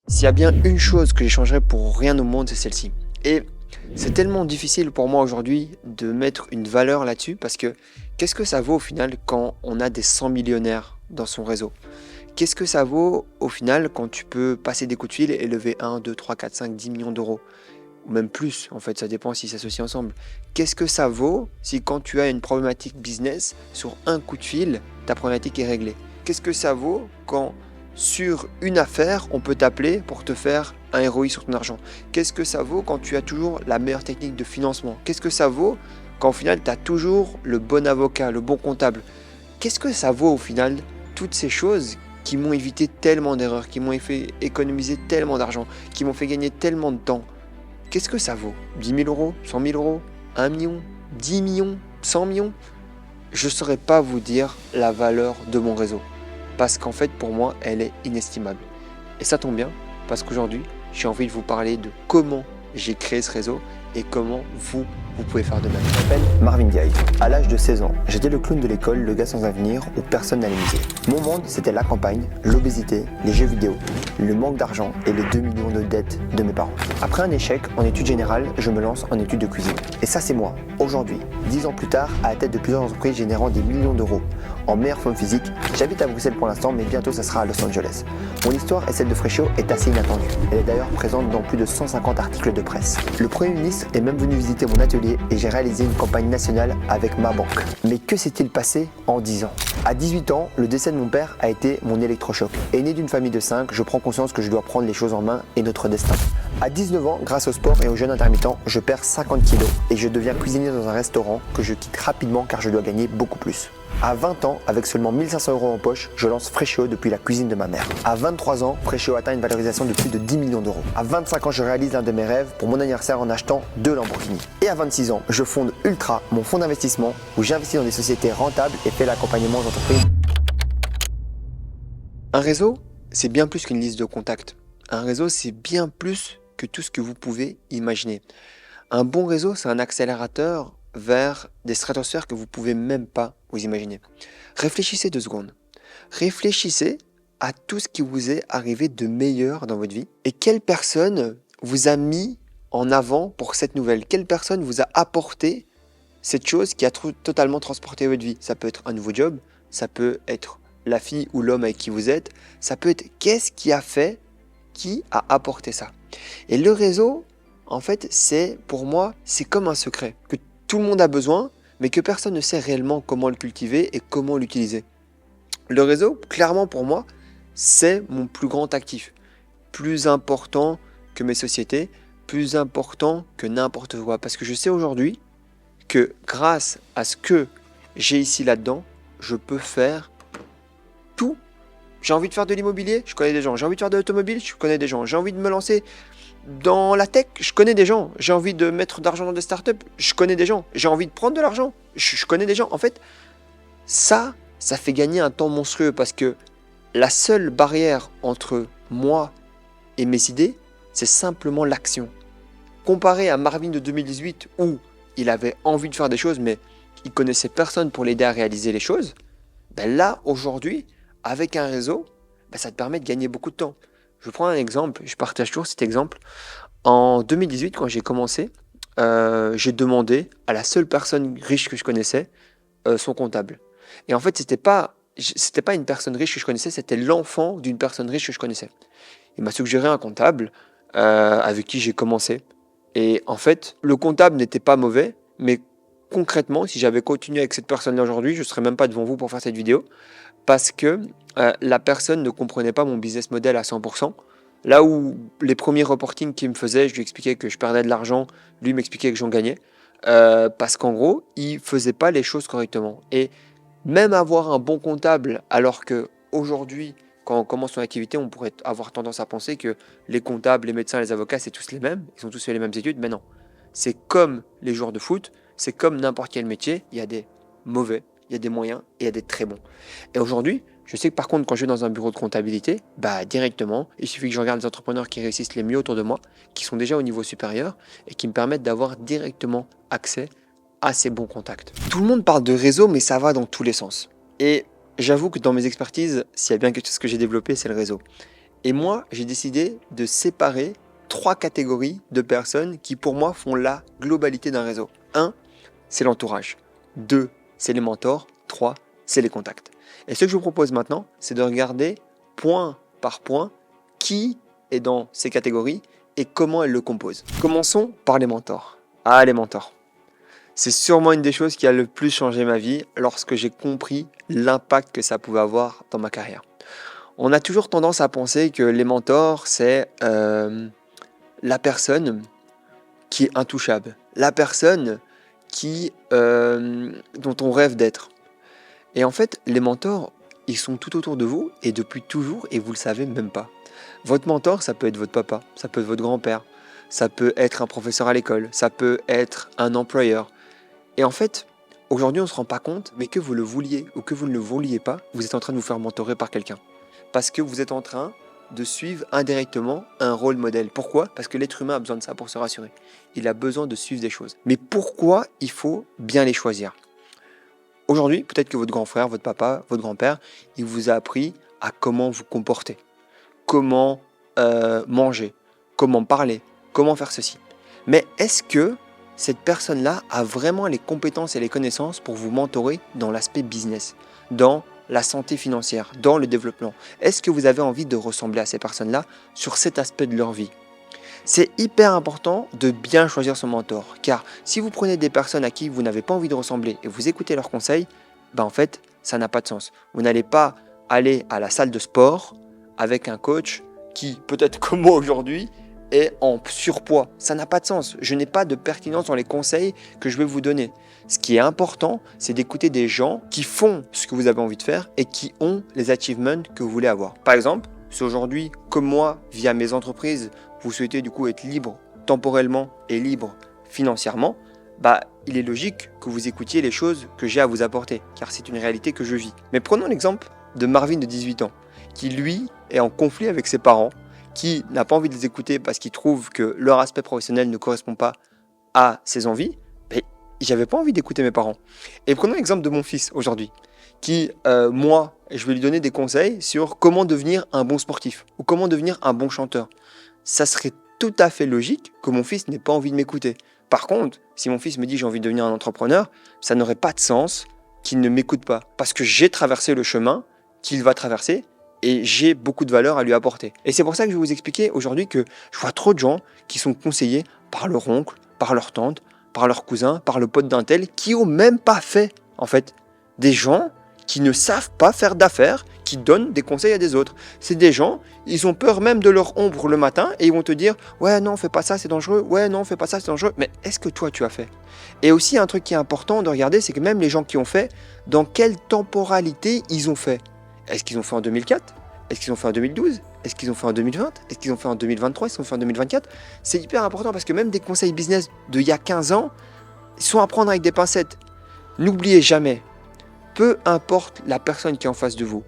S'il y a bien une chose que j'échangerais pour rien au monde, c'est celle-ci. Et c'est tellement difficile pour moi aujourd'hui de mettre une valeur là-dessus parce que qu'est-ce que ça vaut au final quand on a des 100 millionnaires dans son réseau? Qu'est-ce que ça vaut au final quand tu peux passer des coups de fil et lever 1, 2, 3, 4, 5, 10 millions d'euros? Ou même plus, en fait, ça dépend s'ils s'associent ensemble. Qu'est-ce que ça vaut si quand tu as une problématique business, sur un coup de fil, ta problématique est réglée? Qu'est-ce que ça vaut quand sur une affaire, on peut t'appeler pour te faire un ROI sur ton argent? Qu'est-ce que ça vaut quand tu as toujours la meilleure technique de financement? Qu'est-ce que ça vaut quand au final tu as toujours le bon avocat, le bon comptable? Qu'est-ce que ça vaut au final toutes ces choses qui m'ont évité tellement d'erreurs, qui m'ont fait économiser tellement d'argent, qui m'ont fait gagner tellement de temps? Qu'est-ce que ça vaut? 10 000 euros? 100 000 euros? 1 million? 10 millions? 100 millions? Je ne saurais pas vous dire la valeur de mon réseau. Parce qu'en fait, pour moi, elle est inestimable. Et ça tombe bien, parce qu'aujourd'hui, j'ai envie de vous parler de comment j'ai créé ce réseau et comment vous pouvez faire de même. Je m'appelle Marvin Gaye. À l'âge de 16 ans, j'étais le clown de l'école, le gars sans avenir où personne n'allait miser. Mon monde, c'était la campagne, l'obésité, les jeux vidéo, le manque d'argent et les 2 millions de dettes de mes parents. Après un échec en études générales, je me lance en études de cuisine. Et ça, c'est moi, aujourd'hui, 10 ans plus tard, à la tête de plusieurs entreprises générant des millions d'euros. En meilleure forme physique, j'habite à Bruxelles pour l'instant, mais bientôt ça sera à Los Angeles. Mon histoire et celle de Freshio est assez inattendue. Elle est d'ailleurs présente dans plus de 150 articles de presse. Le Premier ministre est même venu visiter mon atelier et j'ai réalisé une campagne nationale avec ma banque. Mais que s'est-il passé en 10 ans? À 18 ans, le décès de mon père a été mon électrochoc. Et né d'une famille de 5, je prends conscience que je dois prendre les choses en main et notre destin. À 19 ans, grâce au sport et au jeûne intermittent, je perds 50 kilos et je deviens cuisinier dans un restaurant que je quitte rapidement car je dois gagner beaucoup plus. À 20 ans, avec seulement 1500 euros en poche, je lance Freshio depuis la cuisine de ma mère. À 23 ans, Freshio atteint une valorisation de plus de 10 millions d'euros. À 25 ans, je réalise l'un de mes rêves pour mon anniversaire en achetant 2 Lamborghini. Et à 26 ans, je fonde Ultra, mon fonds d'investissement, où j'investis dans des sociétés rentables et fais l'accompagnement aux entreprises. Un réseau, c'est bien plus qu'une liste de contacts. Un réseau, c'est bien plus que tout ce que vous pouvez imaginer. Un bon réseau, c'est un accélérateur vers des stratosphères que vous pouvez même pas vous imaginer. Réfléchissez 2 secondes. Réfléchissez à tout ce qui vous est arrivé de meilleur dans votre vie et quelle personne vous a mis en avant pour cette nouvelle. Quelle personne vous a apporté cette chose qui a totalement transporté votre vie. Ça peut être un nouveau job, ça peut être la fille ou l'homme avec qui vous êtes, ça peut être qu'est-ce qui a fait, qui a apporté ça. Et le réseau, en fait, c'est pour moi, c'est comme un secret que tout le monde a besoin, mais que personne ne sait réellement comment le cultiver et comment l'utiliser. Le réseau, clairement pour moi, c'est mon plus grand actif, plus important que mes sociétés, plus important que n'importe quoi, parce que je sais aujourd'hui que grâce à ce que j'ai ici là-dedans, je peux faire tout. J'ai envie de faire de l'immobilier, je connais des gens. J'ai envie de faire de l'automobile, je connais des gens. J'ai envie de me lancer dans la tech, je connais des gens. J'ai envie de mettre d'argent dans des startups, je connais des gens. J'ai envie de prendre de l'argent, je connais des gens. En fait, ça fait gagner un temps monstrueux parce que la seule barrière entre moi et mes idées, c'est simplement l'action. Comparé à Marvin de 2018 où il avait envie de faire des choses mais il connaissait personne pour l'aider à réaliser les choses, ben là aujourd'hui, avec un réseau, ben ça te permet de gagner beaucoup de temps. Je prends un exemple, je partage toujours cet exemple. En 2018, quand j'ai commencé, j'ai demandé à la seule personne riche que je connaissais son comptable. Et en fait, c'était pas une personne riche que je connaissais, c'était l'enfant d'une personne riche que je connaissais. Il m'a suggéré un comptable avec qui j'ai commencé. Et en fait, le comptable n'était pas mauvais, mais concrètement, si j'avais continué avec cette personne-là aujourd'hui, je ne serais même pas devant vous pour faire cette vidéo, parce que la personne ne comprenait pas mon business model à 100%. Là où les premiers reportings qu'il me faisait, je lui expliquais que je perdais de l'argent, lui m'expliquait que j'en gagnais, parce qu'en gros, il ne faisait pas les choses correctement. Et même avoir un bon comptable, alors que aujourd'hui, quand on commence son activité, on pourrait avoir tendance à penser que les comptables, les médecins, les avocats, c'est tous les mêmes, ils ont tous fait les mêmes études, mais non. C'est comme les joueurs de foot, c'est comme n'importe quel métier, il y a des mauvais, il y a des moyens et il y a des très bons. Et aujourd'hui, je sais que par contre, quand je vais dans un bureau de comptabilité, bah directement, il suffit que je regarde les entrepreneurs qui réussissent les mieux autour de moi, qui sont déjà au niveau supérieur et qui me permettent d'avoir directement accès à ces bons contacts. Tout le monde parle de réseau, mais ça va dans tous les sens. Et j'avoue que dans mes expertises, s'il y a bien quelque chose que j'ai développé, c'est le réseau. Et moi, j'ai décidé de séparer 3 catégories de personnes qui, pour moi, font la globalité d'un réseau. 1, c'est l'entourage. 2, c'est les mentors. 3, c'est les contacts. Et ce que je vous propose maintenant, c'est de regarder point par point qui est dans ces catégories et comment elles le composent. Commençons par les mentors. Ah, les mentors. C'est sûrement une des choses qui a le plus changé ma vie lorsque j'ai compris l'impact que ça pouvait avoir dans ma carrière. On a toujours tendance à penser que les mentors, c'est la personne qui est intouchable, la personne dont on rêve d'être. Et en fait, les mentors, ils sont tout autour de vous et depuis toujours et vous le savez même pas. Votre mentor, ça peut être votre papa, ça peut être votre grand-père, ça peut être un professeur à l'école, ça peut être un employeur. Et en fait, aujourd'hui, on ne se rend pas compte, mais que vous le vouliez ou que vous ne le vouliez pas, vous êtes en train de vous faire mentorer par quelqu'un. Parce que vous êtes en train de suivre indirectement un rôle modèle. Pourquoi ? Parce que l'être humain a besoin de ça pour se rassurer. Il a besoin de suivre des choses. Mais pourquoi il faut bien les choisir ? Aujourd'hui, peut-être que votre grand frère, votre papa, votre grand-père, il vous a appris à comment vous comporter, comment manger, comment parler, comment faire ceci. Mais est-ce que cette personne-là a vraiment les compétences et les connaissances pour vous mentorer dans l'aspect business, dans la santé financière, dans le développement ? Est-ce que vous avez envie de ressembler à ces personnes-là sur cet aspect de leur vie ? C'est hyper important de bien choisir son mentor, car si vous prenez des personnes à qui vous n'avez pas envie de ressembler et vous écoutez leurs conseils, en fait, ça n'a pas de sens. Vous n'allez pas aller à la salle de sport avec un coach qui, peut-être comme moi aujourd'hui, est en surpoids. Ça n'a pas de sens. Je n'ai pas de pertinence dans les conseils que je vais vous donner. Ce qui est important, c'est d'écouter des gens qui font ce que vous avez envie de faire et qui ont les achievements que vous voulez avoir. Par exemple, si aujourd'hui, comme moi, via mes entreprises, vous souhaitez du coup être libre temporellement et libre financièrement, il est logique que vous écoutiez les choses que j'ai à vous apporter, car c'est une réalité que je vis. Mais prenons l'exemple de Marvin de 18 ans, qui lui est en conflit avec ses parents, qui n'a pas envie de les écouter parce qu'il trouve que leur aspect professionnel ne correspond pas à ses envies. J'avais pas envie d'écouter mes parents. Et prenons l'exemple de mon fils aujourd'hui, qui, moi, je vais lui donner des conseils sur comment devenir un bon sportif ou comment devenir un bon chanteur. Ça serait tout à fait logique que mon fils n'ait pas envie de m'écouter. Par contre, si mon fils me dit j'ai envie de devenir un entrepreneur, ça n'aurait pas de sens qu'il ne m'écoute pas. Parce que j'ai traversé le chemin qu'il va traverser et j'ai beaucoup de valeur à lui apporter. Et c'est pour ça que je vais vous expliquer aujourd'hui que je vois trop de gens qui sont conseillés par leur oncle, par leur tante, par leur cousin, par le pote d'un tel, qui n'ont même pas fait, en fait, des gens qui ne savent pas faire d'affaires, qui donnent des conseils à des autres. C'est des gens, ils ont peur même de leur ombre le matin et ils vont te dire « Ouais, non, fais pas ça, c'est dangereux. Ouais, non, fais pas ça, c'est dangereux. » Mais est-ce que toi, tu as fait ? Et aussi, un truc qui est important de regarder, c'est que même les gens qui ont fait, dans quelle temporalité ils ont fait ? Est-ce qu'ils ont fait en 2004 ? Est-ce qu'ils ont fait en 2012 ? Est-ce qu'ils ont fait en 2020 ? Est-ce qu'ils ont fait en 2023 ? Est-ce qu'ils ont fait en 2024 ? C'est hyper important parce que même des conseils business d'il y a 15 ans sont à prendre avec des pincettes. N'oubliez jamais, peu importe la personne qui est en face de vous,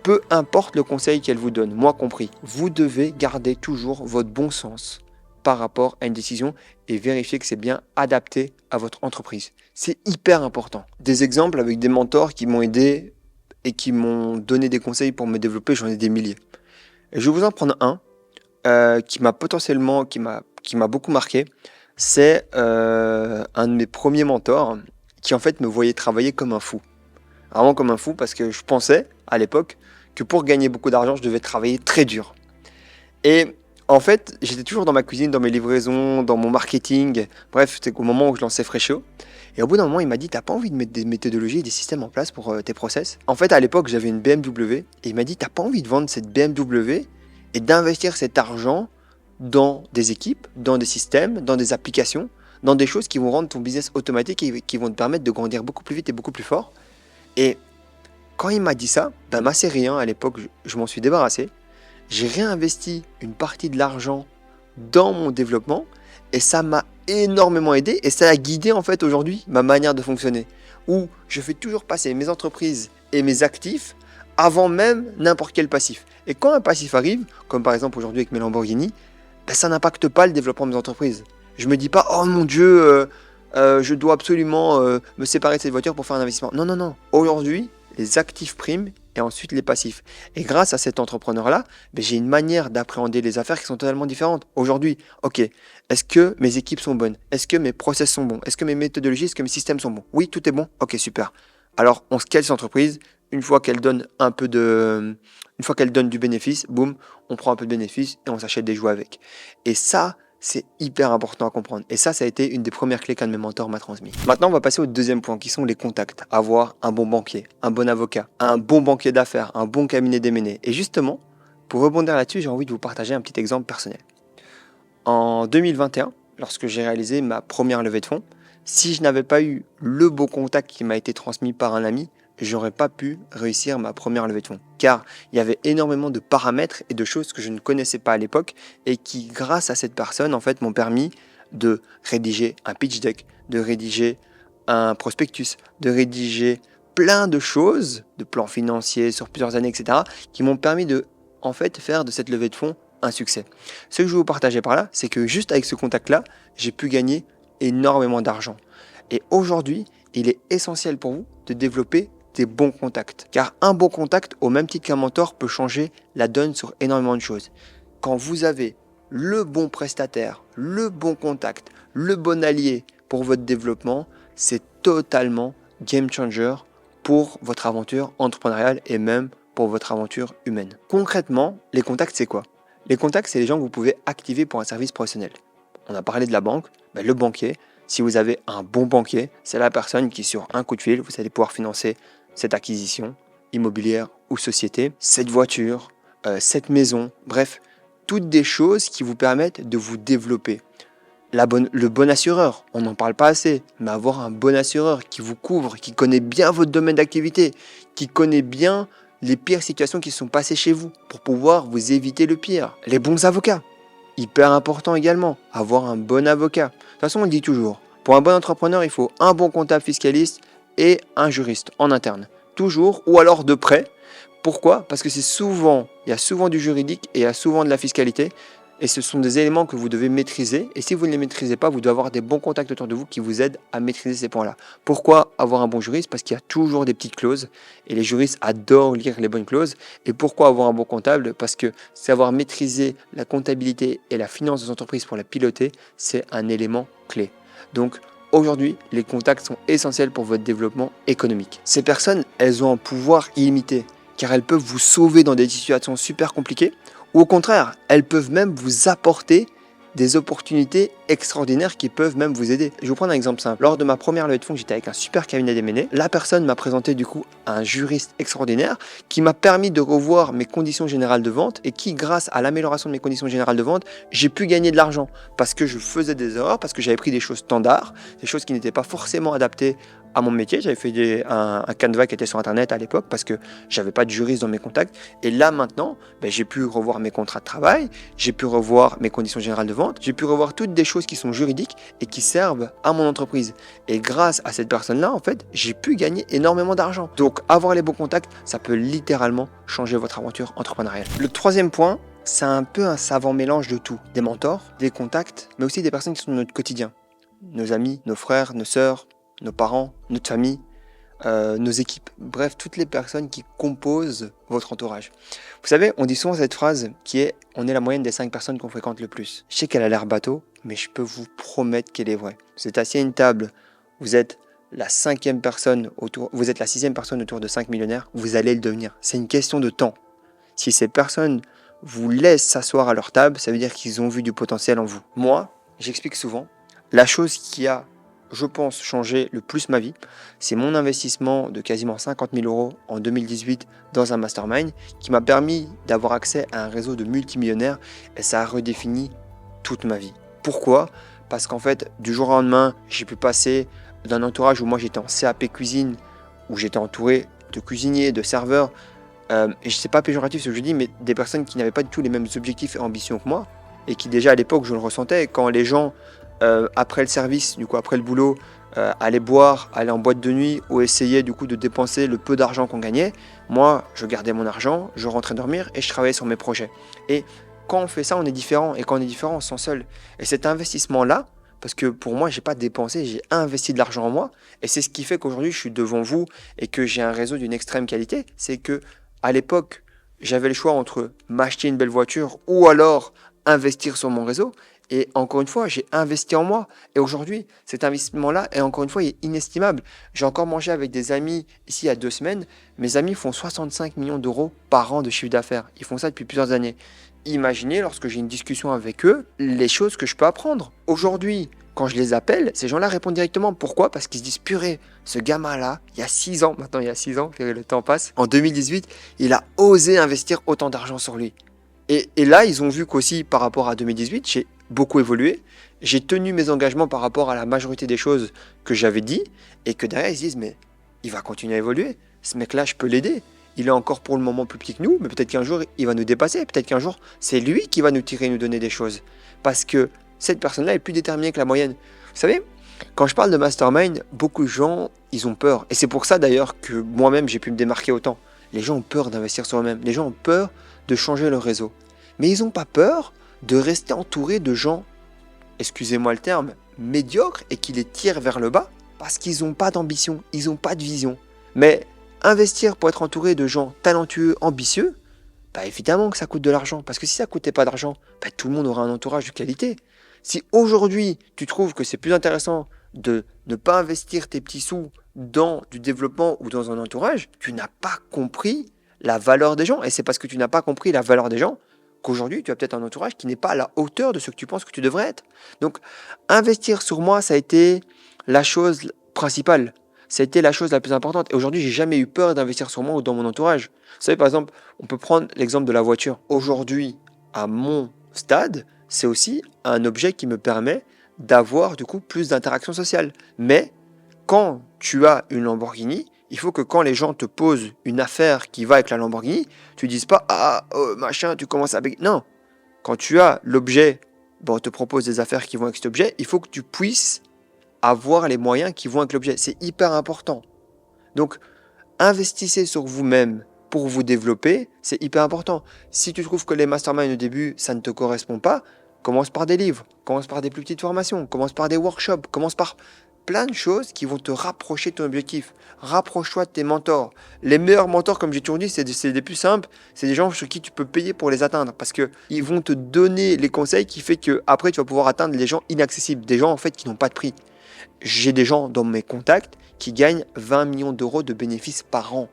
peu importe le conseil qu'elle vous donne, moi compris, vous devez garder toujours votre bon sens par rapport à une décision et vérifier que c'est bien adapté à votre entreprise. C'est hyper important. Des exemples avec des mentors qui m'ont aidé et qui m'ont donné des conseils pour me développer, j'en ai des milliers. Et je vais vous en prendre un qui m'a beaucoup marqué. C'est un de mes premiers mentors qui en fait me voyait travailler comme un fou. Vraiment comme un fou parce que je pensais à l'époque que pour gagner beaucoup d'argent, je devais travailler très dur. Et en fait, j'étais toujours dans ma cuisine, dans mes livraisons, dans mon marketing. Bref, c'était au moment où je lançais Fresho. Et au bout d'un moment, il m'a dit, t'as pas envie de mettre des méthodologies et des systèmes en place pour tes process ? En fait, à l'époque, j'avais une BMW et il m'a dit, t'as pas envie de vendre cette BMW et d'investir cet argent dans des équipes, dans des systèmes, dans des applications, dans des choses qui vont rendre ton business automatique et qui vont te permettre de grandir beaucoup plus vite et beaucoup plus fort. Et quand il m'a dit ça, ma série 1, à l'époque, je m'en suis débarrassé. J'ai réinvesti une partie de l'argent dans mon développement et ça m'a énormément aidé et ça a guidé en fait aujourd'hui ma manière de fonctionner. Où je fais toujours passer mes entreprises et mes actifs avant même n'importe quel passif. Et quand un passif arrive, comme par exemple aujourd'hui avec mes Lamborghini, ça n'impacte pas le développement de mes entreprises. Je me dis pas, oh mon Dieu, je dois absolument me séparer de cette voiture pour faire un investissement. Non. Aujourd'hui, les actifs primes et ensuite les passifs. Et grâce à cet entrepreneur-là, j'ai une manière d'appréhender les affaires qui sont totalement différentes. Aujourd'hui, ok, est-ce que mes équipes sont bonnes? Est-ce que mes process sont bons? Est-ce que mes méthodologies, est-ce que mes systèmes sont bons? Oui, tout est bon. Ok, super. Alors, on scale cette entreprise. Une fois qu'elle donne du bénéfice, boum, on prend un peu de bénéfice et on s'achète des jouets avec. Et ça, c'est hyper important à comprendre. Et ça a été une des premières clés qu'un de mes mentors m'a transmis. Maintenant, on va passer au deuxième point, qui sont les contacts. Avoir un bon banquier, un bon avocat, un bon banquier d'affaires, un bon cabinet d'M&A. Et justement, pour rebondir là-dessus, j'ai envie de vous partager un petit exemple personnel. En 2021, lorsque j'ai réalisé ma première levée de fonds, si je n'avais pas eu le beau contact qui m'a été transmis par un ami, j'aurais pas pu réussir ma première levée de fonds. Car il y avait énormément de paramètres et de choses que je ne connaissais pas à l'époque et qui, grâce à cette personne, en fait, m'ont permis de rédiger un pitch deck, de rédiger un prospectus, de rédiger plein de choses, de plans financiers sur plusieurs années, etc., qui m'ont permis de, en fait, faire de cette levée de fonds un succès. Ce que je vais vous partager par là, c'est que juste avec ce contact-là, j'ai pu gagner énormément d'argent. Et aujourd'hui, il est essentiel pour vous de développer des bons contacts. Car un bon contact, au même titre qu'un mentor, peut changer la donne sur énormément de choses. Quand vous avez le bon prestataire, le bon contact, le bon allié pour votre développement, c'est totalement game changer pour votre aventure entrepreneuriale et même pour votre aventure humaine. Concrètement, les contacts, c'est quoi? Les contacts, c'est les gens que vous pouvez activer pour un service professionnel. On a parlé de la banque, le banquier. Si vous avez un bon banquier, c'est la personne qui, sur un coup de fil, vous allez pouvoir financer cette acquisition immobilière ou société, cette voiture, cette maison, bref, toutes des choses qui vous permettent de vous développer. Le bon assureur, on n'en parle pas assez, mais avoir un bon assureur qui vous couvre, qui connaît bien votre domaine d'activité, qui connaît bien les pires situations qui se sont passées chez vous pour pouvoir vous éviter le pire. Les bons avocats, hyper important également, avoir un bon avocat. De toute façon, on le dit toujours, pour un bon entrepreneur, il faut un bon comptable fiscaliste et un juriste en interne. Toujours, ou alors de près. Pourquoi? Parce que il y a souvent du juridique et il y a souvent de la fiscalité. Et ce sont des éléments que vous devez maîtriser. Et si vous ne les maîtrisez pas, vous devez avoir des bons contacts autour de vous qui vous aident à maîtriser ces points-là. Pourquoi avoir un bon juriste? Parce qu'il y a toujours des petites clauses. Et les juristes adorent lire les bonnes clauses. Et pourquoi avoir un bon comptable? Parce que savoir maîtriser la comptabilité et la finance des entreprises pour la piloter, c'est un élément clé. Donc, aujourd'hui, les contacts sont essentiels pour votre développement économique. Ces personnes, elles ont un pouvoir illimité, car elles peuvent vous sauver dans des situations super compliquées, ou au contraire, elles peuvent même vous apporter des opportunités extraordinaires qui peuvent même vous aider. Je vais vous prendre un exemple simple. Lors de ma première levée de fonds, j'étais avec un super cabinet d'M&A. La personne m'a présenté du coup un juriste extraordinaire qui m'a permis de revoir mes conditions générales de vente et qui, grâce à l'amélioration de mes conditions générales de vente, j'ai pu gagner de l'argent parce que je faisais des erreurs, parce que j'avais pris des choses standards, des choses qui n'étaient pas forcément adaptées à mon métier. J'avais fait un canevas qui était sur internet à l'époque parce que j'avais pas de juriste dans mes contacts. Et là maintenant, j'ai pu revoir mes contrats de travail, j'ai pu revoir mes conditions générales de vente, j'ai pu revoir toutes des choses qui sont juridiques et qui servent à mon entreprise. Et grâce à cette personne-là, en fait, j'ai pu gagner énormément d'argent. Donc avoir les bons contacts, ça peut littéralement changer votre aventure entrepreneuriale. Le troisième point, c'est un peu un savant mélange de tout. Des mentors, des contacts, mais aussi des personnes qui sont dans notre quotidien. Nos amis, nos frères, nos sœurs, nos parents, notre famille, nos équipes, bref, toutes les personnes qui composent votre entourage. Vous savez, on dit souvent cette phrase qui est « on est la moyenne des 5 personnes qu'on fréquente le plus ». Je sais qu'elle a l'air bateau, mais je peux vous promettre qu'elle est vraie. Vous êtes assis à une table, vous êtes la 6e personne autour de 5 millionnaires, vous allez le devenir. C'est une question de temps. Si ces personnes vous laissent s'asseoir à leur table, ça veut dire qu'ils ont vu du potentiel en vous. Moi, j'explique souvent, la chose qui a, je pense, changé le plus ma vie, c'est mon investissement de quasiment 50 000 € en 2018 dans un mastermind qui m'a permis d'avoir accès à un réseau de multimillionnaires et ça a redéfini toute ma vie. Pourquoi? Parce qu'en fait, du jour au lendemain, j'ai pu passer d'un entourage où moi j'étais en CAP cuisine, où j'étais entouré de cuisiniers, de serveurs, et je sais pas péjoratif ce que je dis, mais des personnes qui n'avaient pas du tout les mêmes objectifs et ambitions que moi, et qui déjà à l'époque je le ressentais, quand les gens après le service, du coup après le boulot, allaient boire, allaient en boîte de nuit ou essayaient du coup de dépenser le peu d'argent qu'on gagnait, moi je gardais mon argent, je rentrais dormir et je travaillais sur mes projets. Et quand on fait ça, on est différent, et quand on est différent, on se sent seul. Et cet investissement-là, Parce que pour moi, j'ai pas dépensé, j'ai investi de l'argent en moi. Et c'est ce qui fait qu'aujourd'hui, je suis devant vous et que j'ai un réseau d'une extrême qualité. C'est que à l'époque, j'avais le choix entre m'acheter une belle voiture ou alors investir sur mon réseau. Et encore une fois, j'ai investi en moi. Et aujourd'hui, cet investissement-là, est encore une fois, il est inestimable. J'ai encore mangé avec des amis ici il y a 2 semaines. Mes amis font 65 millions d'euros par an de chiffre d'affaires. Ils font ça depuis plusieurs années. Imaginez, lorsque j'ai une discussion avec eux, les choses que je peux apprendre. Aujourd'hui, quand je les appelle, ces gens-là répondent directement. Pourquoi? Parce qu'ils se disent, purée, ce gamin-là, il y a 6 ans, maintenant il y a 6 ans, le temps passe, en 2018, il a osé investir autant d'argent sur lui. Et là, ils ont vu qu'aussi, par rapport à 2018, j'ai beaucoup évolué. J'ai tenu mes engagements par rapport à la majorité des choses que j'avais dit. Et que derrière, ils se disent, mais il va continuer à évoluer. Ce mec-là, je peux l'aider. Il est encore pour le moment plus petit que nous, mais peut-être qu'un jour, il va nous dépasser. Peut-être qu'un jour, c'est lui qui va nous tirer et nous donner des choses. Parce que cette personne-là est plus déterminée que la moyenne. Vous savez, quand je parle de mastermind, beaucoup de gens, ils ont peur. Et c'est pour ça d'ailleurs que moi-même, j'ai pu me démarquer autant. Les gens ont peur d'investir sur eux-mêmes. Les gens ont peur de changer leur réseau. Mais ils n'ont pas peur de rester entourés de gens, excusez-moi le terme, médiocres et qui les tirent vers le bas parce qu'ils n'ont pas d'ambition, ils n'ont pas de vision. Mais investir pour être entouré de gens talentueux, ambitieux, bah évidemment que ça coûte de l'argent. Parce que si ça ne coûtait pas d'argent, bah tout le monde aurait un entourage de qualité. Si aujourd'hui tu trouves que c'est plus intéressant de ne pas investir tes petits sous dans du développement ou dans un entourage, tu n'as pas compris la valeur des gens. Et c'est parce que tu n'as pas compris la valeur des gens qu'aujourd'hui, tu as peut-être un entourage qui n'est pas à la hauteur de ce que tu penses que tu devrais être. Donc, investir sur moi, ça a été la chose principale. Ça a été la chose la plus importante. Et aujourd'hui, j'ai jamais eu peur d'investir sur moi ou dans mon entourage. Vous savez, par exemple, on peut prendre l'exemple de la voiture. Aujourd'hui, à mon stade, c'est aussi un objet qui me permet d'avoir du coup plus d'interactions sociales. Mais quand tu as une Lamborghini, il faut que quand les gens te posent une affaire qui va avec la Lamborghini, tu ne dises pas machin, tu commences à bégayer. Non, quand tu as l'objet, on te propose des affaires qui vont avec cet objet, il faut que tu puisses avoir les moyens qui vont avec l'objet. C'est hyper important. Donc, investissez sur vous-même pour vous développer, c'est hyper important. Si tu trouves que les masterminds au début, ça ne te correspond pas, commence par des livres, commence par des plus petites formations, commence par des workshops, commence par plein de choses qui vont te rapprocher de ton objectif. Rapproche-toi de tes mentors. Les meilleurs mentors, comme j'ai toujours dit, c'est des plus simples. C'est des gens sur qui tu peux payer pour les atteindre. Parce qu'ils vont te donner les conseils qui fait qu'après, tu vas pouvoir atteindre les gens inaccessibles. Des gens, en fait, qui n'ont pas de prix. J'ai des gens dans mes contacts qui gagnent 20 millions d'euros de bénéfices par an.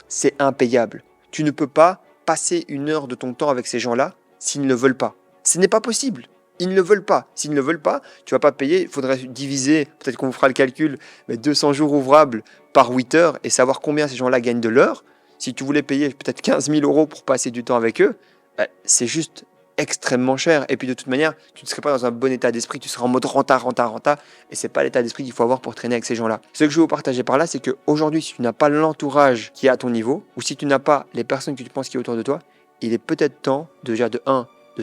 C'est impayable. Tu ne peux pas passer 1 heure de ton temps avec ces gens-là s'ils ne le veulent pas. Ce n'est pas possible. Ils ne le veulent pas. S'ils ne le veulent pas, tu ne vas pas payer. Il faudrait diviser, peut-être qu'on fera le calcul, mais 200 jours ouvrables par 8 heures et savoir combien ces gens-là gagnent de l'heure. Si tu voulais payer peut-être 15 000 euros pour passer du temps avec eux, c'est juste extrêmement cher. Et puis de toute manière, tu ne serais pas dans un bon état d'esprit. Tu seras en mode renta. Et ce n'est pas l'état d'esprit qu'il faut avoir pour traîner avec ces gens-là. Ce que je veux vous partager par là, c'est qu'aujourd'hui, si tu n'as pas l'entourage qui est à ton niveau, ou si tu n'as pas les personnes que tu penses qui sont autour de toi, il est peut-être temps déjà de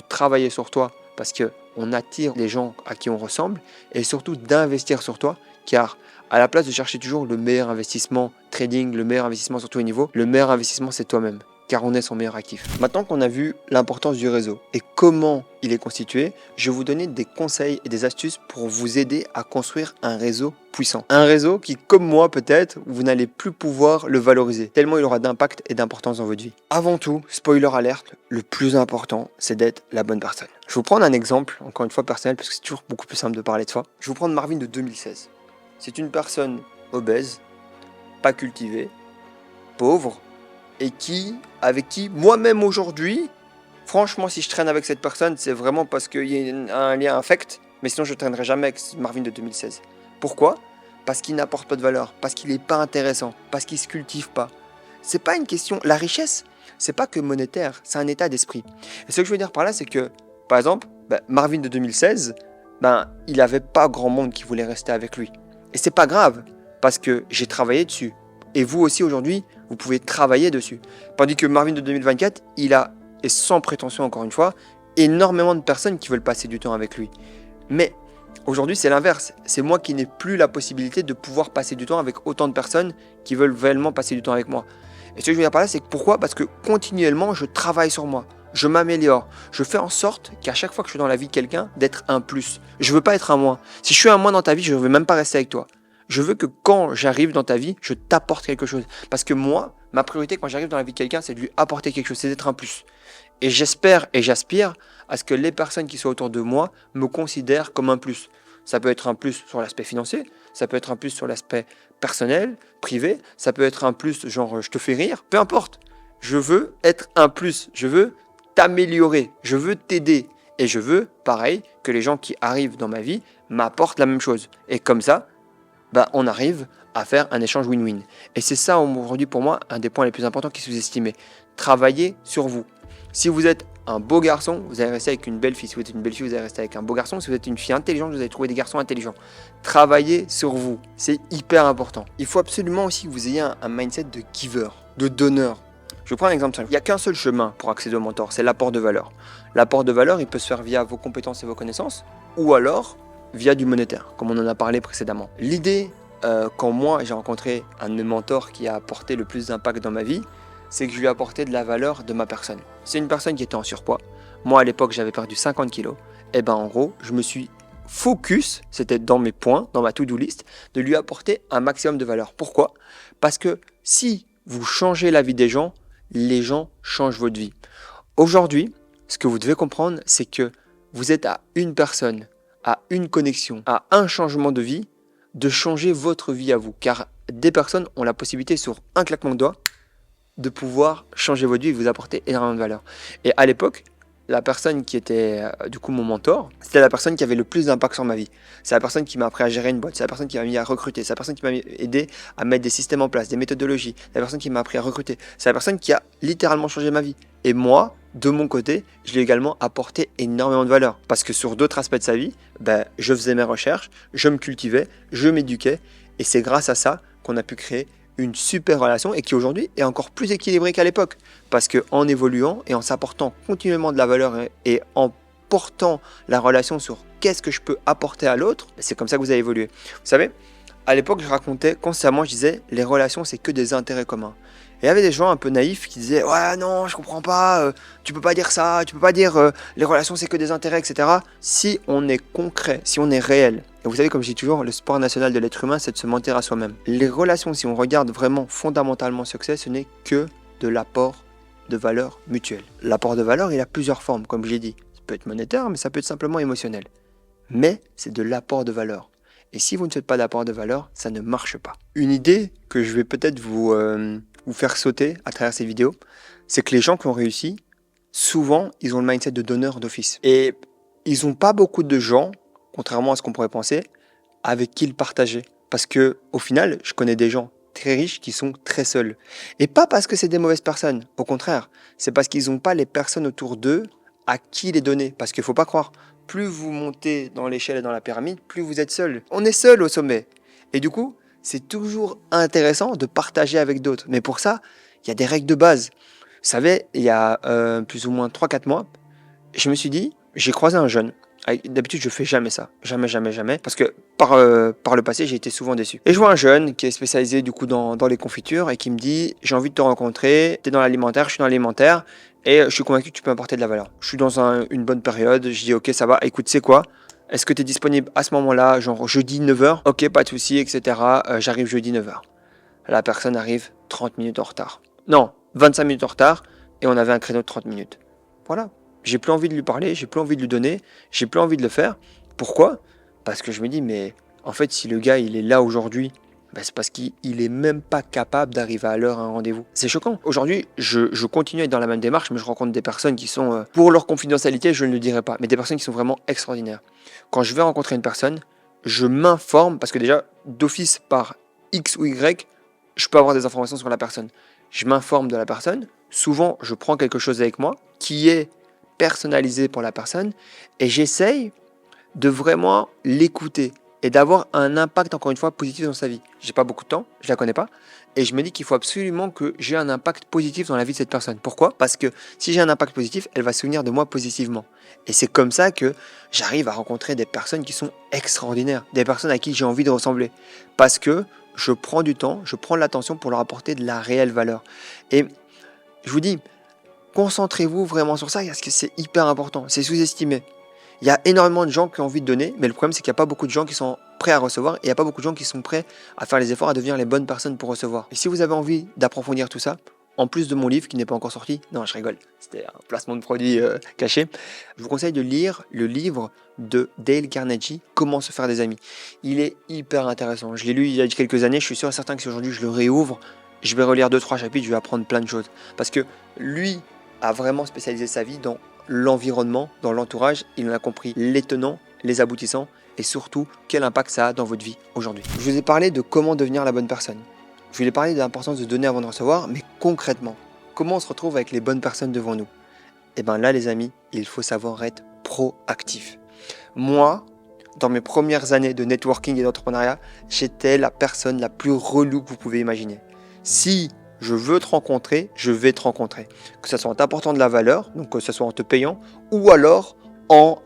travailler sur toi parce qu'on attire les gens à qui on ressemble et surtout d'investir sur toi car à la place de chercher toujours le meilleur investissement trading, le meilleur investissement sur tous les niveaux, le meilleur investissement c'est toi-même car on est son meilleur actif. Maintenant qu'on a vu l'importance du réseau et comment il est constitué, je vais vous donner des conseils et des astuces pour vous aider à construire un réseau puissant. Un réseau qui, comme moi peut-être, vous n'allez plus pouvoir le valoriser, tellement il aura d'impact et d'importance dans votre vie. Avant tout, spoiler alerte, le plus important, c'est d'être la bonne personne. Je vais vous prendre un exemple, encore une fois personnel, parce que c'est toujours beaucoup plus simple de parler de soi. Je vais vous prendre Marvin de 2016. C'est une personne obèse, pas cultivée, pauvre, et avec qui, moi-même aujourd'hui, franchement, si je traîne avec cette personne, c'est vraiment parce qu'il y a un lien affect, mais sinon je ne traînerai jamais avec Marvin de 2016. Pourquoi ? Parce qu'il n'apporte pas de valeur, parce qu'il n'est pas intéressant, parce qu'il ne se cultive pas. C'est pas une question... La richesse, c'est pas que monétaire, c'est un état d'esprit. Et ce que je veux dire par là, c'est que, par exemple, Marvin de 2016, il n'avait pas grand monde qui voulait rester avec lui. Et c'est pas grave, parce que j'ai travaillé dessus. Et vous aussi aujourd'hui, vous pouvez travailler dessus. Tandis que Marvin de 2024, il a, et sans prétention encore une fois, énormément de personnes qui veulent passer du temps avec lui. Mais aujourd'hui, c'est l'inverse. C'est moi qui n'ai plus la possibilité de pouvoir passer du temps avec autant de personnes qui veulent réellement passer du temps avec moi. Et ce que je veux dire par là, c'est que pourquoi ? Parce que continuellement, je travaille sur moi. je m'améliore. Je fais en sorte qu'à chaque fois que je suis dans la vie de quelqu'un, d'être un plus. Je veux pas être un moins. Si je suis un moins dans ta vie, je ne veux même pas rester avec toi. Je veux que quand j'arrive dans ta vie, je t'apporte quelque chose. Parce que moi, ma priorité quand j'arrive dans la vie de quelqu'un, c'est de lui apporter quelque chose, c'est d'être un plus. Et j'espère et j'aspire à ce que les personnes qui sont autour de moi me considèrent comme un plus. Ça peut être un plus sur l'aspect financier, ça peut être un plus sur l'aspect personnel, privé, ça peut être un plus genre je te fais rire, peu importe. Je veux être un plus, je veux t'améliorer, je veux t'aider. Et je veux, pareil, que les gens qui arrivent dans ma vie m'apportent la même chose. Et comme ça, on arrive à faire un échange win-win. Et c'est ça aujourd'hui pour moi un des points les plus importants qui est sous-estimé. Travaillez sur vous. Si vous êtes un beau garçon, vous allez rester avec une belle fille. Si vous êtes une belle fille, vous allez rester avec un beau garçon. Si vous êtes une fille intelligente, vous allez trouver des garçons intelligents. Travaillez sur vous. C'est hyper important. Il faut absolument aussi que vous ayez un mindset de giver, de donneur. Je prends un exemple simple. Il n'y a qu'un seul chemin pour accéder au mentor, c'est l'apport de valeur. L'apport de valeur, il peut se faire via vos compétences et vos connaissances, ou alors via du monétaire, comme on en a parlé précédemment. L'idée, quand moi j'ai rencontré un de mes mentors qui a apporté le plus d'impact dans ma vie, c'est que je lui ai apporté de la valeur de ma personne. C'est une personne qui était en surpoids. Moi à l'époque j'avais perdu 50 kilos. Et en gros, je me suis focus, c'était dans mes points, dans ma to-do list, de lui apporter un maximum de valeur. Pourquoi ? Parce que si vous changez la vie des gens changent votre vie. Aujourd'hui, ce que vous devez comprendre, c'est que vous êtes à une personne, à une connexion, à un changement de vie, de changer votre vie à vous. Car des personnes ont la possibilité, sur un claquement de doigts, de pouvoir changer votre vie et vous apporter énormément de valeur. Et à l'époque, la personne qui était du coup mon mentor, c'était la personne qui avait le plus d'impact sur ma vie. C'est la personne qui m'a appris à gérer une boîte, c'est la personne qui m'a mis à recruter, c'est la personne qui m'a aidé à mettre des systèmes en place, des méthodologies, c'est la personne qui m'a appris à recruter, c'est la personne qui a littéralement changé ma vie. Et moi, de mon côté, je lui ai également apporté énormément de valeur. Parce que sur d'autres aspects de sa vie, je faisais mes recherches, je me cultivais, je m'éduquais, et c'est grâce à ça qu'on a pu créer une super relation et qui aujourd'hui est encore plus équilibrée qu'à l'époque. Parce qu'en évoluant et en s'apportant continuellement de la valeur et en portant la relation sur qu'est-ce que je peux apporter à l'autre, c'est comme ça que vous avez évolué. Vous savez, à l'époque, je racontais constamment, je disais, les relations, c'est que des intérêts communs. Et il y avait des gens un peu naïfs qui disaient « Ouais, non, je comprends pas, tu peux pas dire ça, tu peux pas dire les relations, c'est que des intérêts, etc. » Si on est concret, si on est réel, et vous savez, comme je dis toujours, le sport national de l'être humain, c'est de se mentir à soi-même. Les relations, si on regarde vraiment fondamentalement ce n'est que de l'apport de valeur mutuelle. L'apport de valeur, il a plusieurs formes, comme j'ai dit. Ça peut être monétaire, mais ça peut être simplement émotionnel. Mais c'est de l'apport de valeur. Et si vous ne faites pas d'apport de valeur, ça ne marche pas. Une idée que je vais peut-être vous faire sauter à travers ces vidéos, c'est que les gens qui ont réussi, souvent, ils ont le mindset de donneur d'office. Et ils n'ont pas beaucoup de gens, contrairement à ce qu'on pourrait penser, avec qui le partager. Parce que, au final, je connais des gens très riches qui sont très seuls. Et pas parce que c'est des mauvaises personnes, au contraire, c'est parce qu'ils n'ont pas les personnes autour d'eux à qui les donner. Parce qu'il ne faut pas croire, plus vous montez dans l'échelle et dans la pyramide, plus vous êtes seul. On est seul au sommet. Et du coup, c'est toujours intéressant de partager avec d'autres. Mais pour ça, il y a des règles de base. Vous savez, il y a plus ou moins 3-4 mois, je me suis dit, j'ai croisé un jeune. D'habitude, je fais jamais ça. Jamais. Parce que par le passé, j'ai été souvent déçu. Et je vois un jeune qui est spécialisé du coup dans les confitures et qui me dit, j'ai envie de te rencontrer, tu es dans l'alimentaire, je suis dans l'alimentaire et je suis convaincu que tu peux apporter de la valeur. Je suis dans une bonne période, je dis ok, ça va, écoute, c'est quoi ? Est-ce que tu es disponible à ce moment-là, genre jeudi 9h ? Ok, pas de souci, etc. J'arrive jeudi 9h. La personne arrive 30 minutes en retard. Non, 25 minutes en retard et on avait un créneau de 30 minutes. Voilà. J'ai plus envie de lui parler, j'ai plus envie de lui donner, j'ai plus envie de le faire. Pourquoi ? Parce que je me dis, mais en fait, si le gars, il est là aujourd'hui, c'est parce qu'il est même pas capable d'arriver à l'heure à un rendez-vous. C'est choquant. Aujourd'hui, je continue à être dans la même démarche, mais je rencontre des personnes qui sont, pour leur confidentialité, je ne le dirai pas, mais des personnes qui sont vraiment extraordinaires. Quand je vais rencontrer une personne, je m'informe, parce que déjà, d'office par X ou Y, je peux avoir des informations sur la personne. Je m'informe de la personne. Souvent, je prends quelque chose avec moi qui est personnalisé pour la personne et j'essaye de vraiment l'écouter et d'avoir un impact, encore une fois, positif dans sa vie. J'ai pas beaucoup de temps, je la connais pas et je me dis qu'il faut absolument que j'ai un impact positif dans la vie de cette personne. Pourquoi ? Parce que si j'ai un impact positif, elle va se souvenir de moi positivement. Et c'est comme ça que j'arrive à rencontrer des personnes qui sont extraordinaires, des personnes à qui j'ai envie de ressembler. Parce que je prends du temps, je prends de l'attention pour leur apporter de la réelle valeur. Et je vous dis, Concentrez-vous vraiment sur ça parce que c'est hyper important, c'est sous-estimé. Il y a énormément de gens qui ont envie de donner, mais le problème c'est qu'il n'y a pas beaucoup de gens qui sont prêts à recevoir et il n'y a pas beaucoup de gens qui sont prêts à faire les efforts à devenir les bonnes personnes pour recevoir. Et si vous avez envie d'approfondir tout ça, en plus de mon livre qui n'est pas encore sorti, non je rigole, c'était un placement de produit caché, je vous conseille de lire le livre de Dale Carnegie, Comment se faire des amis. Il est hyper intéressant, je l'ai lu il y a quelques années, je suis sûr et certain que si aujourd'hui je le réouvre, je vais relire 2-3 chapitres, je vais apprendre plein de choses. Parce que lui a vraiment spécialisé sa vie dans l'environnement, dans l'entourage, il en a compris les tenants, les aboutissants et surtout quel impact ça a dans votre vie aujourd'hui. Je vous ai parlé de comment devenir la bonne personne. Je vous ai parlé de l'importance de donner avant de recevoir, mais concrètement, comment on se retrouve avec les bonnes personnes devant nous? Et bien là les amis, il faut savoir être proactif. Moi, dans mes premières années de networking et d'entrepreneuriat, j'étais la personne la plus relou que vous pouvez imaginer. Si je veux te rencontrer, je vais te rencontrer. Que ce soit en t'apportant de la valeur, donc que ce soit en te payant, ou alors en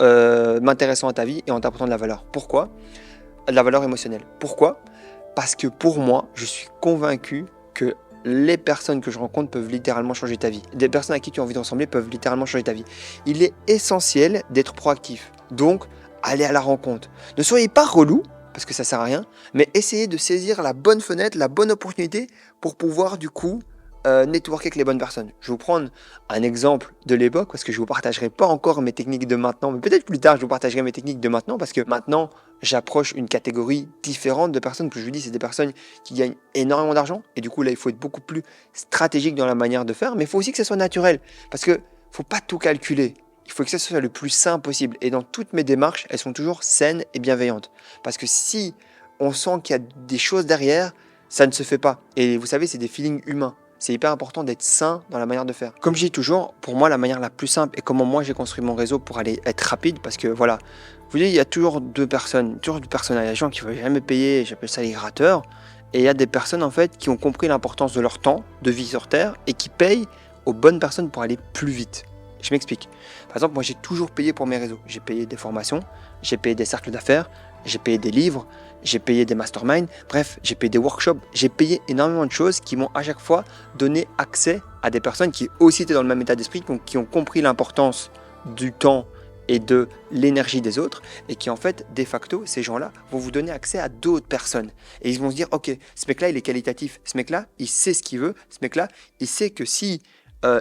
m'intéressant à ta vie et en t'apportant de la valeur. Pourquoi? De la valeur émotionnelle. Pourquoi? Parce que pour moi, je suis convaincu que les personnes que je rencontre peuvent littéralement changer ta vie. Des personnes à qui tu as envie de ressembler peuvent littéralement changer ta vie. Il est essentiel d'être proactif. Donc, allez à la rencontre. Ne soyez pas relou, parce que ça sert à rien, mais essayez de saisir la bonne fenêtre, la bonne opportunité pour pouvoir du coup networker avec les bonnes personnes. Je vais vous prendre un exemple de l'époque parce que je ne vous partagerai pas encore mes techniques de maintenant, mais peut-être plus tard je vous partagerai mes techniques de maintenant parce que maintenant j'approche une catégorie différente de personnes que je vous dis, c'est des personnes qui gagnent énormément d'argent et du coup là il faut être beaucoup plus stratégique dans la manière de faire, mais il faut aussi que ça soit naturel parce que ne faut pas tout calculer. Il faut que ça soit le plus simple possible. Et dans toutes mes démarches, elles sont toujours saines et bienveillantes. Parce que si on sent qu'il y a des choses derrière, ça ne se fait pas. Et vous savez, c'est des feelings humains. C'est hyper important d'être sain dans la manière de faire. Comme je dis toujours, pour moi, la manière la plus simple et comment moi j'ai construit mon réseau pour aller être rapide, parce que voilà, vous voyez, il y a toujours deux personnes, toujours deux personnes. Il y a des gens qui ne veulent jamais payer, j'appelle ça les grateurs. Et il y a des personnes en fait qui ont compris l'importance de leur temps de vie sur Terre et qui payent aux bonnes personnes pour aller plus vite. Je m'explique. Par exemple, moi j'ai toujours payé pour mes réseaux. J'ai payé des formations, j'ai payé des cercles d'affaires, j'ai payé des livres, j'ai payé des masterminds, bref, j'ai payé des workshops, j'ai payé énormément de choses qui m'ont à chaque fois donné accès à des personnes qui aussi étaient dans le même état d'esprit, qui ont compris l'importance du temps et de l'énergie des autres et qui en fait, de facto, ces gens-là vont vous donner accès à d'autres personnes. Et ils vont se dire, ok, ce mec-là, il est qualitatif, ce mec-là, il sait ce qu'il veut, ce mec-là, il sait que si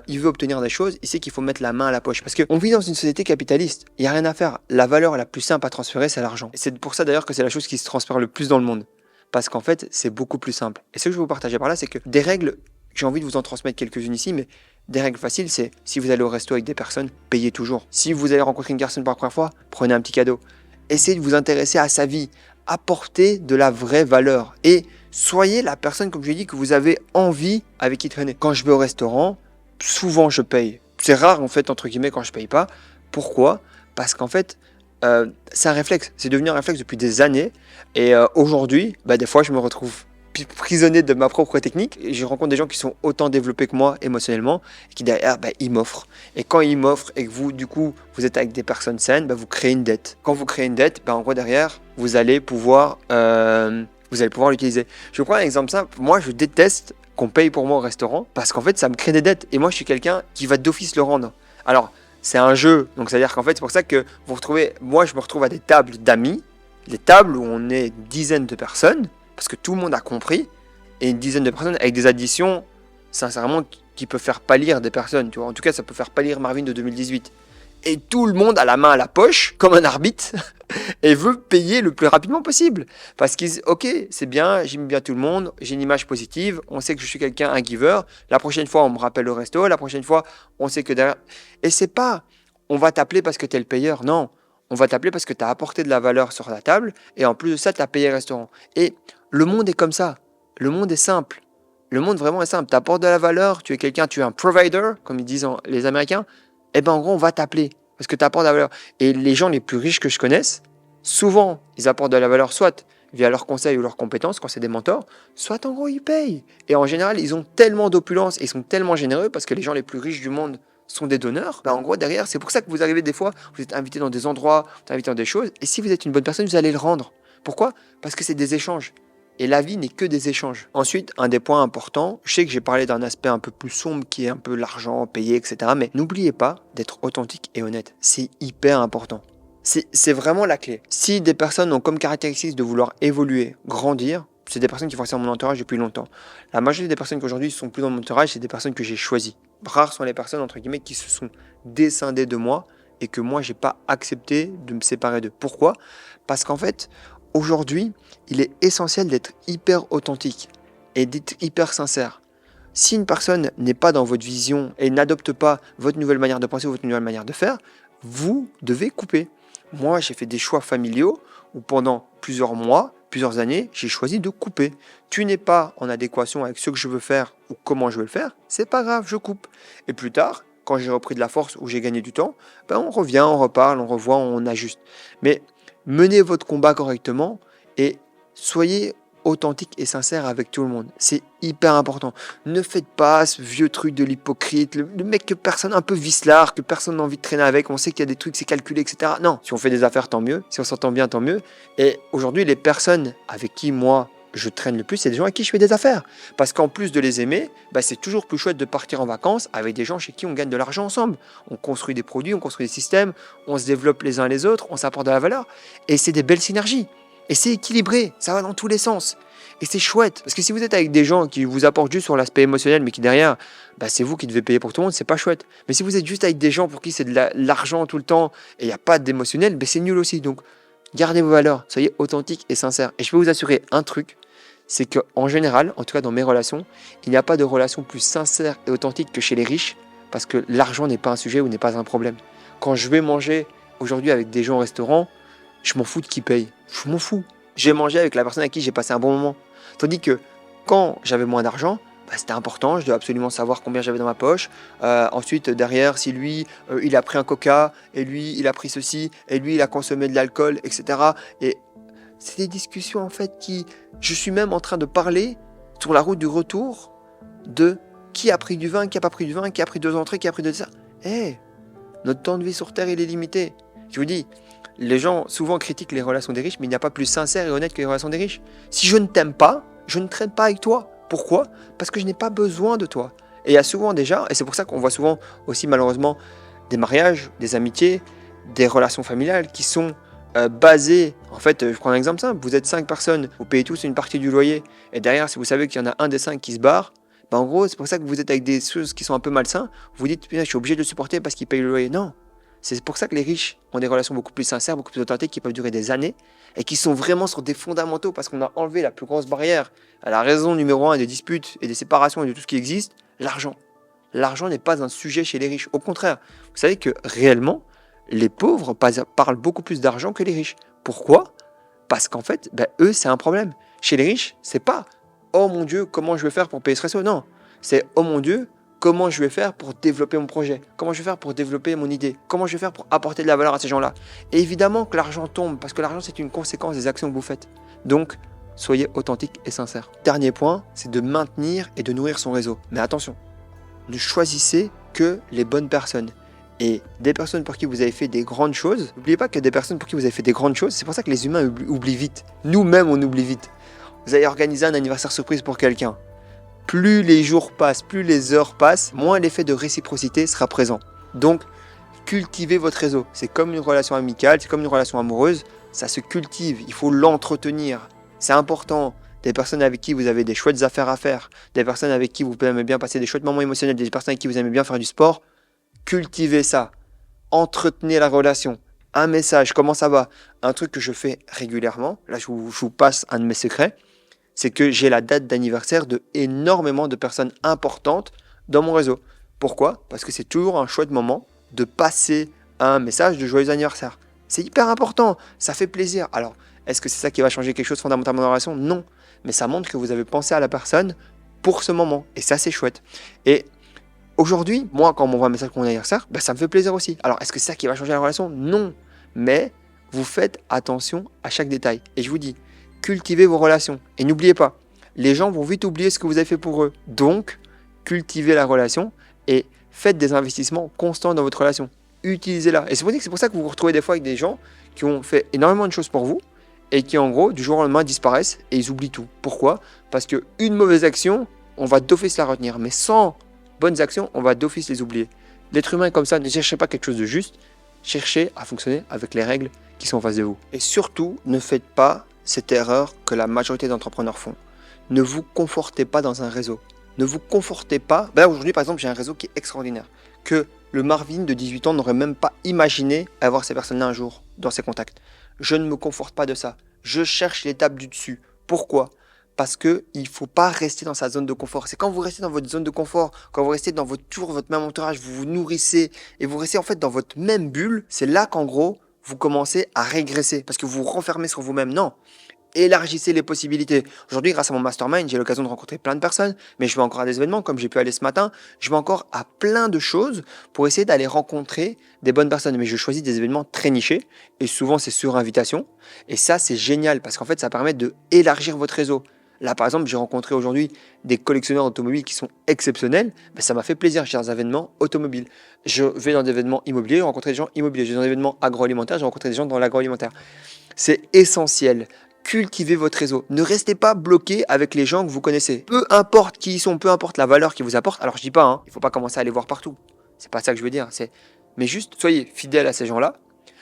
il veut obtenir des choses, il sait qu'il faut mettre la main à la poche. Parce qu'on vit dans une société capitaliste, il n'y a rien à faire. La valeur la plus simple à transférer, c'est l'argent. Et c'est pour ça d'ailleurs que c'est la chose qui se transfère le plus dans le monde. Parce qu'en fait, c'est beaucoup plus simple. Et ce que je vais vous partager par là, c'est que des règles, j'ai envie de vous en transmettre quelques-unes ici, mais des règles faciles, c'est si vous allez au resto avec des personnes, payez toujours. Si vous allez rencontrer une personne pour la première fois, prenez un petit cadeau. Essayez de vous intéresser à sa vie. Apportez de la vraie valeur. Et soyez la personne, comme je l'ai dit, que vous avez envie avec qui traîner. Quand je vais au restaurant, souvent je paye. C'est rare en fait entre guillemets quand je paye pas. Pourquoi? Parce qu'en fait c'est un réflexe. C'est devenu un réflexe depuis des années. Et aujourd'hui, des fois je me retrouve prisonnier de ma propre technique. Et je rencontre des gens qui sont autant développés que moi émotionnellement et qui derrière ils m'offrent. Et quand ils m'offrent et que vous du coup vous êtes avec des personnes saines, vous créez une dette. Quand vous créez une dette, en gros derrière vous allez pouvoir l'utiliser. Je prends un exemple simple. Moi je déteste qu'on paye pour moi au restaurant parce qu'en fait ça me crée des dettes et moi je suis quelqu'un qui va d'office le rendre. Alors c'est un jeu, donc c'est à dire qu'en fait c'est pour ça que moi je me retrouve à des tables d'amis, des tables où on est dizaines de personnes parce que tout le monde a compris et une dizaine de personnes avec des additions sincèrement qui peuvent faire pâlir des personnes, tu vois. En tout cas ça peut faire pâlir Marvin de 2018 et tout le monde a la main à la poche comme un arbitre et veut payer le plus rapidement possible. Parce qu'ils disent, ok, c'est bien, j'aime bien tout le monde, j'ai une image positive, on sait que je suis quelqu'un, un giver, la prochaine fois on me rappelle au resto, la prochaine fois on sait que derrière... Et c'est pas, on va t'appeler parce que tu es le payeur, non. On va t'appeler parce que tu as apporté de la valeur sur la table et en plus de ça, tu as payé le restaurant. Et le monde est comme ça, le monde est simple. Le monde vraiment est simple, tu apportes de la valeur, tu es quelqu'un, tu es un provider, comme ils disent les Américains, et en gros on va t'appeler. Parce que tu apportes de la valeur. Et les gens les plus riches que je connaisse, souvent, ils apportent de la valeur soit via leurs conseils ou leurs compétences, quand c'est des mentors, soit en gros, ils payent. Et en général, ils ont tellement d'opulence et ils sont tellement généreux parce que les gens les plus riches du monde sont des donneurs. En gros, derrière, c'est pour ça que vous arrivez des fois, vous êtes invité dans des endroits, vous êtes invité dans des choses. Et si vous êtes une bonne personne, vous allez le rendre. Pourquoi? Parce que c'est des échanges. Et la vie n'est que des échanges. Ensuite, un des points importants, je sais que j'ai parlé d'un aspect un peu plus sombre qui est un peu l'argent payé, etc. Mais n'oubliez pas d'être authentique et honnête. C'est hyper important. C'est vraiment la clé. Si des personnes ont comme caractéristique de vouloir évoluer, grandir, c'est des personnes qui font ça dans mon entourage depuis longtemps. La majorité des personnes qui aujourd'hui ne sont plus dans mon entourage, c'est des personnes que j'ai choisies. Rares sont les personnes, entre guillemets, qui se sont descendées de moi et que moi, j'ai pas accepté de me séparer d'eux. Pourquoi ? Parce qu'en fait, aujourd'hui, il est essentiel d'être hyper authentique et d'être hyper sincère. Si une personne n'est pas dans votre vision et n'adopte pas votre nouvelle manière de penser ou votre nouvelle manière de faire, vous devez couper. Moi, j'ai fait des choix familiaux où pendant plusieurs mois, plusieurs années, j'ai choisi de couper. Tu n'es pas en adéquation avec ce que je veux faire ou comment je veux le faire, c'est pas grave, je coupe. Et plus tard, quand j'ai repris de la force ou j'ai gagné du temps, on revient, on reparle, on revoit, on ajuste. Mais menez votre combat correctement et soyez authentique et sincère avec tout le monde. C'est hyper important. Ne faites pas ce vieux truc de l'hypocrite, le mec que personne, un peu vicelard, que personne n'a envie de traîner avec, on sait qu'il y a des trucs, c'est calculé, etc. Non, si on fait des affaires, tant mieux. Si on s'entend bien, tant mieux. Et aujourd'hui, les personnes avec qui moi, je traîne le plus, c'est des gens avec qui je fais des affaires. Parce qu'en plus de les aimer, c'est toujours plus chouette de partir en vacances avec des gens chez qui on gagne de l'argent ensemble. On construit des produits, on construit des systèmes, on se développe les uns les autres, on s'apporte de la valeur. Et c'est des belles synergies. Et c'est équilibré, ça va dans tous les sens. Et c'est chouette, parce que si vous êtes avec des gens qui vous apportent juste sur l'aspect émotionnel, mais qui derrière, c'est vous qui devez payer pour tout le monde, c'est pas chouette. Mais si vous êtes juste avec des gens pour qui c'est de l'argent tout le temps, et il n'y a pas d'émotionnel, c'est nul aussi. Donc, gardez vos valeurs, soyez authentiques et sincères. Et je peux vous assurer un truc, c'est qu'en général, en tout cas dans mes relations, il n'y a pas de relation plus sincère et authentique que chez les riches, parce que l'argent n'est pas un sujet ou n'est pas un problème. Quand je vais manger aujourd'hui avec des gens au restaurant, je m'en fous de qui paye. Je m'en fous. J'ai mangé avec la personne avec qui j'ai passé un bon moment. Tandis que quand j'avais moins d'argent, c'était important, je dois absolument savoir combien j'avais dans ma poche. Ensuite, derrière, si lui, il a pris un coca, et lui, il a pris ceci, et lui, il a consommé de l'alcool, etc. Et c'est des discussions, en fait, qui... Je suis même en train de parler, sur la route du retour, de qui a pris du vin, qui n'a pas pris du vin, qui a pris 2 entrées, qui a pris 2 desserts. Notre temps de vie sur Terre, il est limité. Je vous dis... Les gens souvent critiquent les relations des riches, mais il n'y a pas plus sincère et honnête que les relations des riches. Si je ne t'aime pas, je ne traîne pas avec toi. Pourquoi ? Parce que je n'ai pas besoin de toi. Et il y a souvent déjà, et c'est pour ça qu'on voit souvent aussi malheureusement des mariages, des amitiés, des relations familiales qui sont basées, en fait, je prends un exemple simple, vous êtes 5 personnes, vous payez tous une partie du loyer, et derrière, si vous savez qu'il y en a un des 5 qui se barre, en gros, c'est pour ça que vous êtes avec des choses qui sont un peu malsains, vous dites, je suis obligé de le supporter parce qu'il paye le loyer. Non. C'est pour ça que les riches ont des relations beaucoup plus sincères, beaucoup plus authentiques, qui peuvent durer des années et qui sont vraiment sur des fondamentaux parce qu'on a enlevé la plus grosse barrière à la raison numéro 1 des disputes et des séparations et de tout ce qui existe, l'argent. L'argent n'est pas un sujet chez les riches. Au contraire, vous savez que réellement, les pauvres parlent beaucoup plus d'argent que les riches. Pourquoi ? Parce qu'en fait, eux, c'est un problème. Chez les riches, c'est pas « Oh mon Dieu, comment je vais faire pour payer ce resto ?» Non, c'est « Oh mon Dieu, comment je vais faire pour développer mon projet ? Comment je vais faire pour développer mon idée ? Comment je vais faire pour apporter de la valeur à ces gens-là ? Et évidemment que l'argent tombe, parce que l'argent, c'est une conséquence des actions que vous faites. Donc, soyez authentique et sincère. Dernier point, c'est de maintenir et de nourrir son réseau. Mais attention, ne choisissez que les bonnes personnes. Et des personnes pour qui vous avez fait des grandes choses, n'oubliez pas que des personnes pour qui vous avez fait des grandes choses, c'est pour ça que les humains oublient vite. Nous-mêmes, on oublie vite. Vous avez organisé un anniversaire surprise pour quelqu'un. Plus les jours passent, plus les heures passent, moins l'effet de réciprocité sera présent. Donc, cultivez votre réseau. C'est comme une relation amicale, c'est comme une relation amoureuse. Ça se cultive, il faut l'entretenir. C'est important. Des personnes avec qui vous avez des chouettes affaires à faire, des personnes avec qui vous aimez bien passer des chouettes moments émotionnels, des personnes avec qui vous aimez bien faire du sport, cultivez ça. Entretenez la relation. Un message, comment ça va ? Un truc que je fais régulièrement, là je vous passe un de mes secrets, c'est que j'ai la date d'anniversaire de énormément de personnes importantes dans mon réseau. Pourquoi ? Parce que c'est toujours un chouette moment de passer un message de joyeux anniversaire. C'est hyper important, ça fait plaisir. Alors, est-ce que c'est ça qui va changer quelque chose fondamentalement dans la relation ? Non. Mais ça montre que vous avez pensé à la personne pour ce moment. Et ça, c'est chouette. Et aujourd'hui, moi, quand on m'envoie un message pour mon anniversaire, ça me fait plaisir aussi. Alors, est-ce que c'est ça qui va changer la relation ? Non. Mais vous faites attention à chaque détail. Et je vous dis, cultivez vos relations. Et n'oubliez pas, les gens vont vite oublier ce que vous avez fait pour eux. Donc, cultivez la relation et faites des investissements constants dans votre relation. Utilisez-la. Et c'est pour ça que vous vous retrouvez des fois avec des gens qui ont fait énormément de choses pour vous et qui en gros du jour au lendemain disparaissent et ils oublient tout. Pourquoi? Parce qu'une mauvaise action, on va d'office la retenir, mais 100 bonnes actions, on va d'office les oublier. L'être humain est comme ça, ne cherchez pas quelque chose de juste, cherchez à fonctionner avec les règles qui sont en face de vous. Et surtout, ne faites pas cette erreur que la majorité d'entrepreneurs font. Ne vous confortez pas dans un réseau. Ne vous confortez pas. Ben aujourd'hui, par exemple, j'ai un réseau qui est extraordinaire, que le Marvin de 18 ans n'aurait même pas imaginé avoir ces personnes-là un jour dans ses contacts. Je ne me conforte pas de ça. Je cherche l'étape du dessus. Pourquoi? Parce qu'il ne faut pas rester dans sa zone de confort. C'est quand vous restez dans votre zone de confort, quand vous restez dans votre tour, votre même entourage, vous vous nourrissez et vous restez en fait dans votre même bulle, c'est là qu'en gros, vous commencez à régresser parce que vous vous renfermez sur vous-même. Non, élargissez les possibilités. Aujourd'hui, grâce à mon mastermind, j'ai l'occasion de rencontrer plein de personnes, mais je vais encore à des événements, comme j'ai pu aller ce matin, je vais encore à plein de choses pour essayer d'aller rencontrer des bonnes personnes. Mais je choisis des événements très nichés, et souvent c'est sur invitation. Et ça, c'est génial, parce qu'en fait, ça permet d'élargir votre réseau. Là, par exemple, j'ai rencontré aujourd'hui des collectionneurs automobiles qui sont exceptionnels. Ben, ça m'a fait plaisir. J'ai des événements automobiles. Je vais dans des événements immobiliers, je rencontre des gens immobiliers. Je vais dans des événements agroalimentaires, je rencontre des gens dans l'agroalimentaire. C'est essentiel. Cultivez votre réseau. Ne restez pas bloqué avec les gens que vous connaissez. Peu importe qui ils sont, peu importe la valeur qu'ils vous apportent. Alors je dis pas, il ne faut pas commencer à les voir partout. C'est pas ça que je veux dire. Mais juste soyez fidèles à ces gens-là.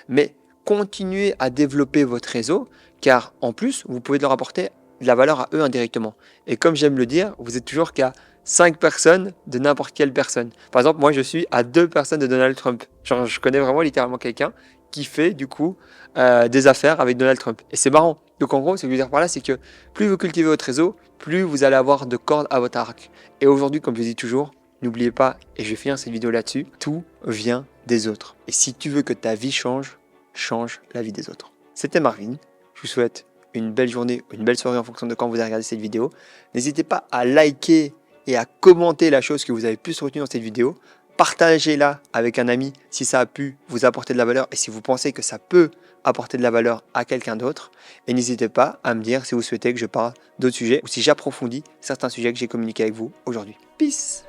Mais continuez à développer votre réseau, car en plus, vous pouvez leur apporter de la valeur à eux indirectement. Et comme j'aime le dire, vous êtes toujours qu'à 5 personnes de n'importe quelle personne. Par exemple, moi je suis à 2 personnes de Donald Trump. Genre, je connais vraiment littéralement quelqu'un qui fait du coup des affaires avec Donald Trump. Et c'est marrant. Donc en gros, ce que je veux dire par là, c'est que plus vous cultivez votre réseau, plus vous allez avoir de cordes à votre arc. Et aujourd'hui, comme je dis toujours, n'oubliez pas, et je vais finir cette vidéo là-dessus, tout vient des autres. Et si tu veux que ta vie change, change la vie des autres. C'était Marvin. Je vous souhaite une belle journée, une belle soirée en fonction de quand vous avez regardé cette vidéo. N'hésitez pas à liker et à commenter la chose que vous avez plus retenue dans cette vidéo. Partagez-la avec un ami si ça a pu vous apporter de la valeur et si vous pensez que ça peut apporter de la valeur à quelqu'un d'autre. Et n'hésitez pas à me dire si vous souhaitez que je parle d'autres sujets ou si j'approfondis certains sujets que j'ai communiqués avec vous aujourd'hui. Peace!